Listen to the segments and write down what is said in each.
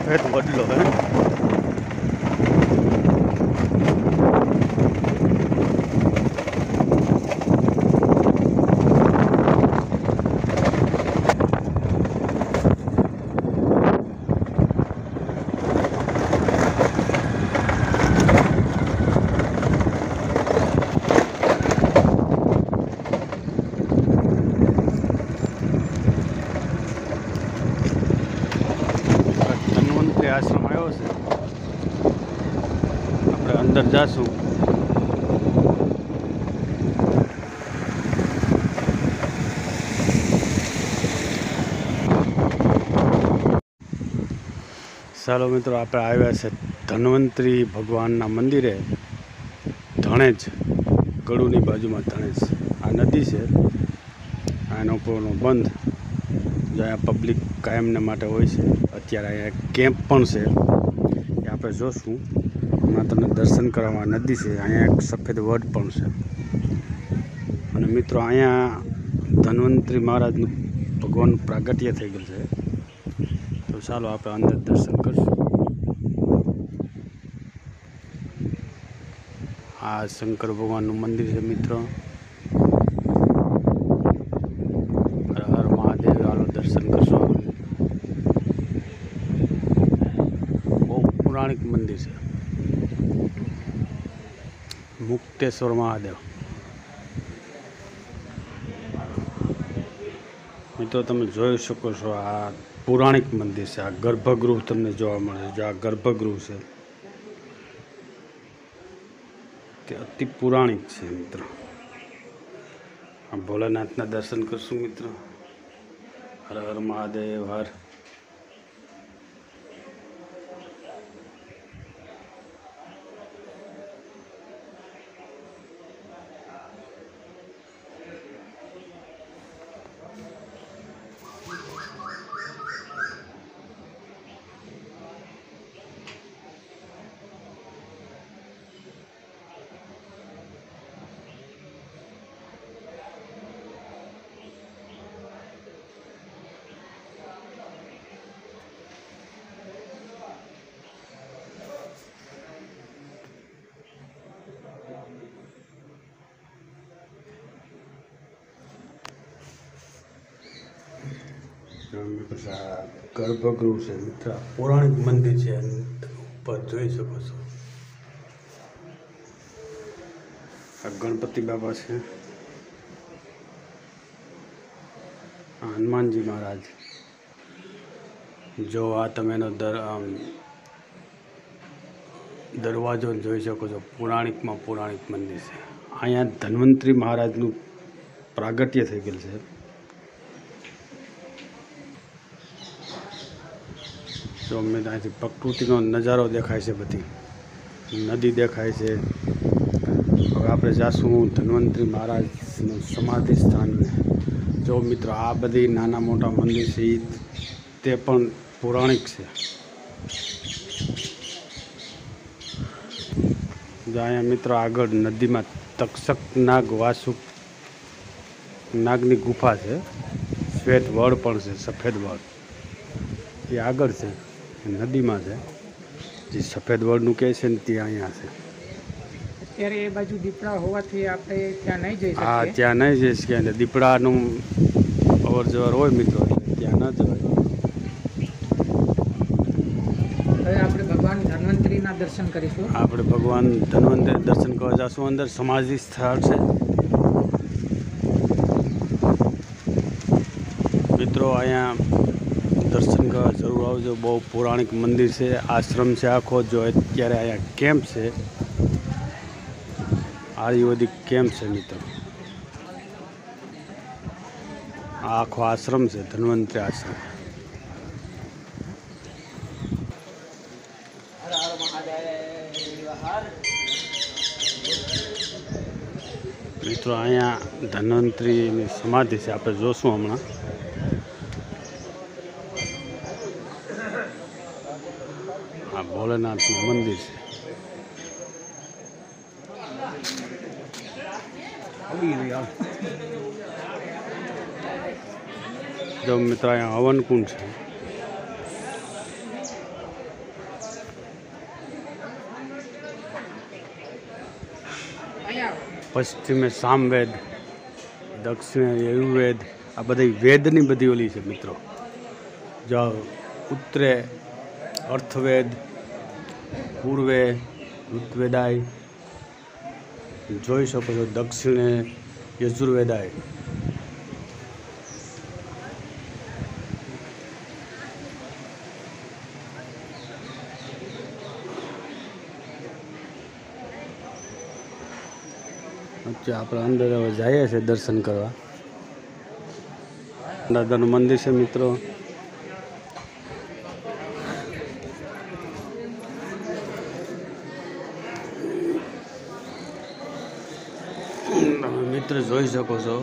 સફેદ વડલો હે આશ્રમ આવ્યો છે આપણે અંદર જાશું ચાલો મિત્રો આપણે આવ્યા છે ધન્વંતરી ભગવાનના મંદિરે ધણેજ ગળુની બાજુમાં ધણેજ આ નદી છે આનો પૂરનો બંધ જો અહીંયા પબ્લિક કાયમને માટે હોય છે અત્યારે અહીંયા કેમ્પ પણ છે એ આપણે જોશું હમણાં તમને દર્શન કરવામાં નદી છે અહીંયા એક સફેદ વડ પણ છે અને મિત્રો અહીંયા ધન્વંતરી મહારાજનું ભગવાનનું પ્રાગટ્ય થઈ ગયું છે તો ચાલો આપણે અંદર દર્શન કરશું આ શંકર ભગવાનનું મંદિર છે મિત્રો દર્શન કરશો બહુ પૌરાણિક મંદિર છે મુક્તેશ્વર મહાદેવ મિત્રો તમે જોઈ શકો છો આ પૌરાણિક મંદિર છે આ ગર્ભગૃહ તમને જોવા મળે છે જો આ ગર્ભગૃહ છે તે અતિ પૌરાણિક છે મિત્રો આ ભોલેનાથના દર્શન કરશું મિત્રો હર હર મહાદેવ હર ગર્ભગૃહ છે મિત્ર પૌરાણિક મંદિર છે ઉપર જોઈ શકો છો આ ગણપતિ બાબા છે આ હનુમાનજી મહારાજ જો આ તમે એનો દરવાજો જોઈ શકો છો પૌરાણિકમાં પૌરાણિક મંદિર છે અહીંયા ધન્વંતરી મહારાજનું પ્રાગટ્ય થઈ ગયેલ છે જો અમને ત્યાંથી પ્રકૃતિનો નજારો દેખાય છે બધી નદી દેખાય છે હવે આપણે જાશું ધન્વંતરી મહારાજનું સમાધિ સ્થાનને જો મિત્રો આ બધી નાના મોટા મંદિર છે તે પણ પૌરાણિક છે જો અહીંયા મિત્રો આગળ નદીમાં તક્ષક નાગ વાસુક નાગની ગુફા છે શ્વેત વડ પણ છે સફેદ વડ એ આગળ છે નદીમાં છે જે સફેદ વડનું કહે છે ને તે અહીંયા છે ત્યારે એ બાજુ દીપડા હોવાથી આપણે ત્યાં નહીં જઈ શકીએ હા ત્યાં નહીં જઈ શકીએ દીપડાનું અવર જવર હોય મિત્રો ત્યાં ન જવાય હવે આપણે ભગવાન ધન્વંતરીના દર્શન કરીશું આપણે ભગવાન ધન્વંતરી દર્શન કરવા જઈશું અંદર સમાધિ સ્થળ છે મિત્રો અહીંયા દર્શન કરવા જરૂર આવજો બહુ પૌરાણિક મંદિર છે આશ્રમ છે આખો જો અત્યારે અહીંયા કેમ્પ છે આયુર્વેદિક કેમ્પ છે મિત્રો આ આખો આશ્રમ છે ધન્વંતરી આશ્રમ મિત્રો અહીંયા ધન્વંતરીની સમાધિ છે આપણે જોશું હમણાં આ ભોલેનાથનું મંદિર છે જો મિત્રો અહીંયા હવન કુંડ છે પશ્ચિમે સામવેદ, દક્ષિણે યજુર્વેદ, આ બધી વેદની બધી ઓલી છે મિત્રો. જો ઉત્તરે અર્થવેદ, પૂર્વે ઋગ્વેદાય, જોઈ શકો છો દક્ષિણે યજુર્વેદાય. આપણે અંદર હવે જઈએ છીએ દર્શન કરવા. દાદાનું મંદિર છે મિત્રો. મિત્ર જોઈ શકો છો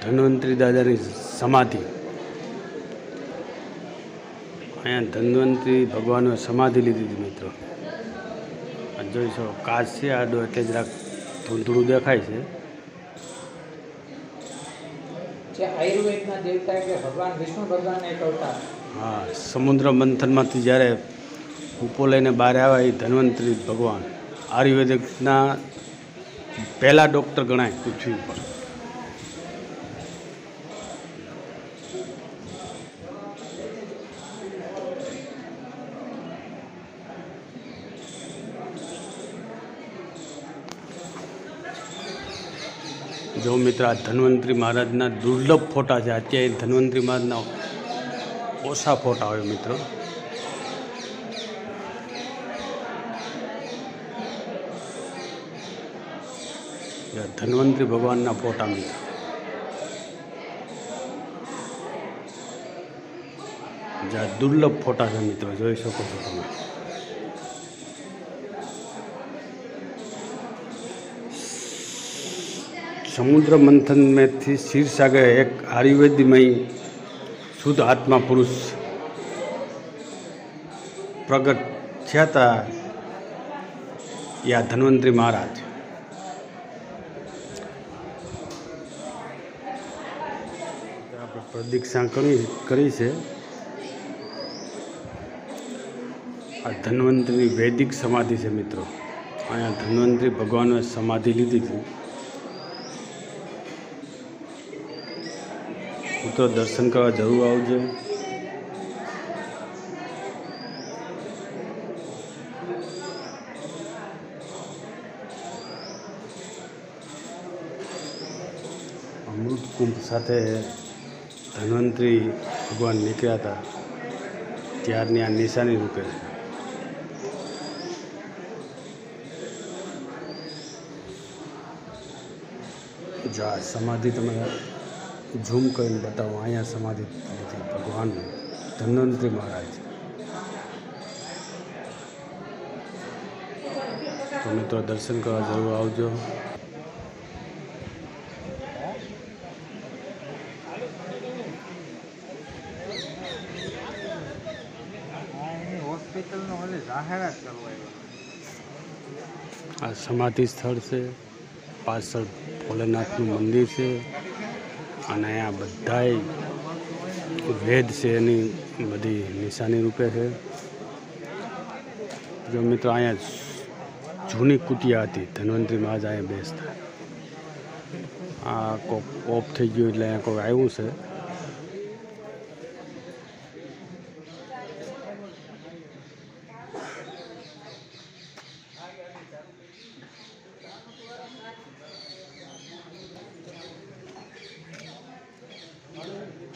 ધન્વંતરી દાદાની સમાધિ. અહીંયા ધન્વંતરી ભગવાનને સમાધિ લીધી હતી મિત્રો. જોઈ શકો કાચ છે આડો એટલે જરાક ધૂંધળું દેખાય છે. આયુર્વેદના દેવતા એટલે ભગવાન વિષ્ણુ ભગવાન એક અવતાર. હા, સમુદ્ર મંથનમાંથી જ્યારે ઉપો લઈને બહાર આવ્યા એ ધન્વંતરી ભગવાન આયુર્વેદિકના પહેલા ડૉક્ટર ગણાય પૃથ્વી ઉપર. જો મિત્ર આ ધન્વંતરી મહારાજના દુર્લભ ફોટા છે. અત્યારે ધન્વંતરી મહારાજના ઓછા ફોટા હોય મિત્રો. ધન્વંતરી ભગવાનના ફોટા મિત્રો. જ્યાં દુર્લભ ફોટા છે મિત્રો, જોઈ શકો છો તમે. સમુદ્ર મંથન મેંથી ક્ષીરસાગર એક આયુર્વેદમય શુદ્ધ આત્મા પુરુષ પ્રગટ થયા હતા. યા ધન્વંતરી મહારાજ. આપણે પ્રદીક્ષા કરી છે. આ ધન્વંતરીની વૈદિક સમાધિ છે મિત્રો. અહીંયા ધન્વંતરી ભગવાનને સમાધિ લીધી હતી. મિત્રો દર્શન કરવા જરૂર આવજો. અમૃત કુંભ સાથે ધન્વંતરી ભગવાન નીકળ્યા હતા ત્યારની આ નિશાની રૂપે છે. જો આ સમાધિ તમે ઝૂમ કરીને બતાવો. અહીંયા સમાધિ લીધી ભગવાન ધન્વંતરી મહારાજ. તો મિત્રો દર્શન કરવા જરૂર આવજો. આ સમાધિ સ્થળ છે. પાછળ ભોલેનાથનું મંદિર છે અને અહીંયા બધાય વેદ છે એની બધી નિશાની રૂપે છે. જો મિત્રો અહીંયા જૂની કુટિયા હતી. ધન્વંતરી મહારાજ અહીંયા બેસતા. આ કોક ઓફ થઈ ગયું એટલે અહીંયા કોઈ આવ્યું છે.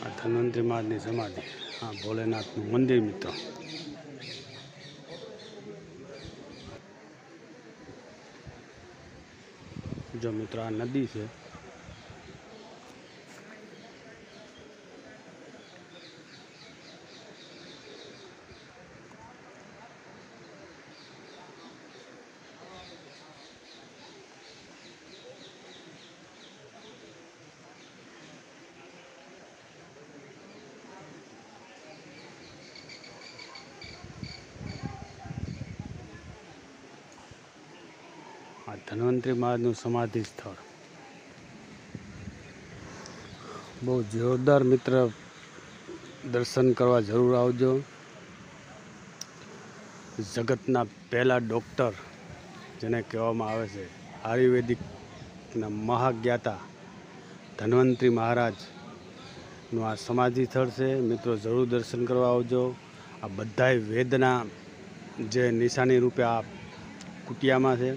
આ ધન્વંતરી મહારાજની સમાધિ. હા, ભોલેનાથનું મંદિર મિત્રો. જો મિત્રો આ નદી છે. આ ધન્વંતરી મહારાજનું સમાધિ સ્થળ બહુ જોરદાર મિત્ર. દર્શન કરવા જરૂર આવજો. જગતના પહેલા ડૉક્ટર જેને કહેવામાં આવે છે આયુર્વેદિક વેદના મહાજ્ઞાતા ધન્વંતરી મહારાજનું આ સમાધિ સ્થળ છે મિત્રો. જરૂર દર્શન કરવા આવજો. આ બધાય વેદના જે નિશાની રૂપે આ કુટિયામાં છે.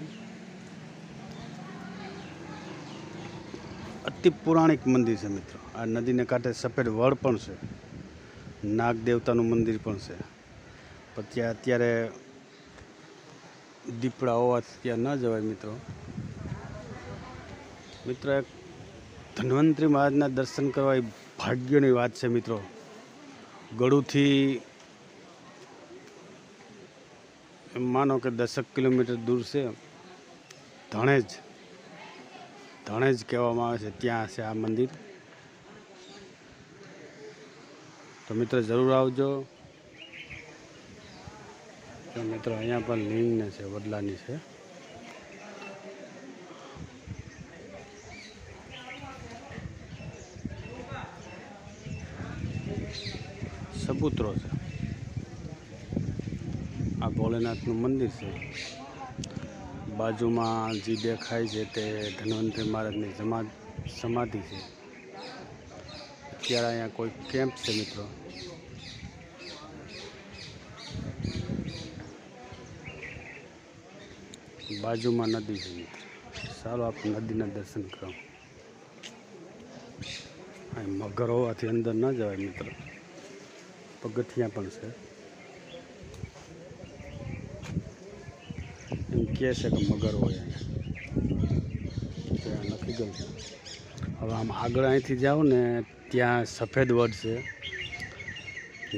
અતિ પૌરાણિક મંદિર છે મિત્રો. આ નદીને કાંઠે સફેદ વડ પણ છે, નાગ દેવતાનું મંદિર પણ છે. પણ ત્યાં અત્યારે દીપડા હોવાથી ત્યાં ન જવાય મિત્રો. મિત્રો એક ધન્વંતરી મહારાજના દર્શન કરવા એ ભાગ્યની વાત છે મિત્રો. ગળુથી માનો કે 10 કિલોમીટર દૂર છે. ધણેજ કહેવામાં આવે છે, ત્યાં છે આ મંદિર. તો મિત્રો જરૂર આવજો. તો મિત્રો અહીંયા પણ લીંગને છે, વડલાની છે. સપુત્રો છે. આ ભોલેનાથનું મંદિર છે. બાજુમાં જે દેખાય છે તે ધન્વંતરી મહારાજની સમાધિ છે. અત્યારે અહીંયા કોઈ કેમ્પ છે મિત્રો. બાજુમાં નદી છે મિત્રો. ચાલો આપણે નદીના દર્શન કરો. અહીં મગર હોવાથી અંદર ન જવાય મિત્રો. પગથિયા પણ છે. એમ કહે છે કે મગર હોય અહીંયા, લખી ગયું છે. હવે આમ આગળ અહીંથી જાઓ ને ત્યાં સફેદ વડ છે,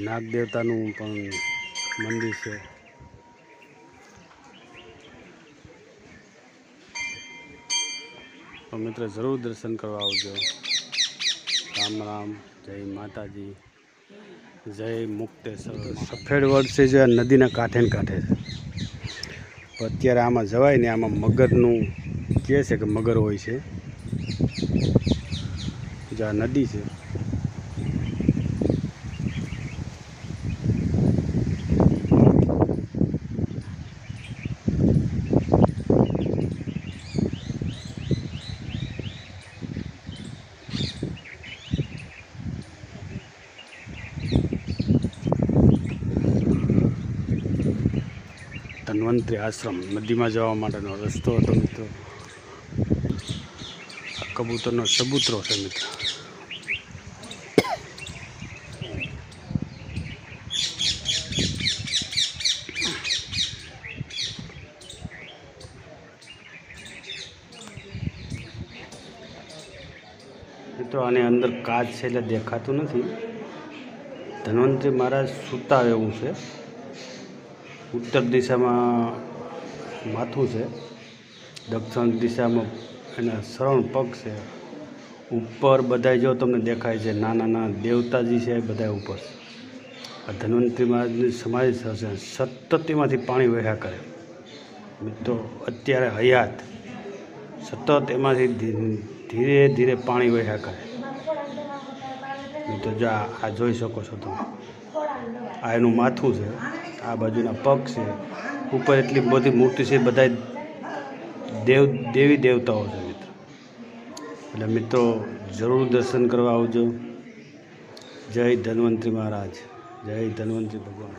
નાગ દેવતાનું પણ મંદિર છે. તો મિત્રો જરૂર દર્શન કરવા આવજો. રામ રામ, જય માતાજી, જય મુક્તેશ્વર. સફેદ વડ છે જે નદીના કાંઠે ને કાંઠે છે. પણ અત્યારે આમાં જવાય ને. આમાં મગરનું કહે છે કે મગર હોય છે. જ્યાં નદી છે. ધન્વંતરી આશ્રમ નદીમાં જવા માટેનો રસ્તો હતો મિત્રો. આ કબૂતરનો ચબૂતરો છે મિત્રો. મિત્રો આની અંદર કાચ છે એટલે દેખાતું નથી. ધન્વંતરી મહારાજ સૂતા એવું છે. ઉત્તર દિશામાં માથું છે, દક્ષિણ દિશામાં એના શરણ પગ છે. ઉપર બધાય જો તમને દેખાય છે નાના નાના દેવતાજી છે, બધા ઉપર. આ ધન્વંતરી મહારાજની સમાધિ થશે. સતત એમાંથી પાણી વહ્યા કરે મિત્રો. અત્યારે હયાત સતત એમાંથી ધીરે ધીરે પાણી વહ્યા કરે મિત્રો. જો આ જોઈ શકો છો તમે. આ એનું માથું છે, આ બાજુના પગ છે. ઉપર એટલી બધી મૂર્તિ છે, બધા દેવી દેવતાઓ છે મિત્રો. એટલે મિત્રો જરૂર દર્શન કરવા આવજો. જય ધન્વંતરી મહારાજ, જય ધન્વંતરી ભગવાન.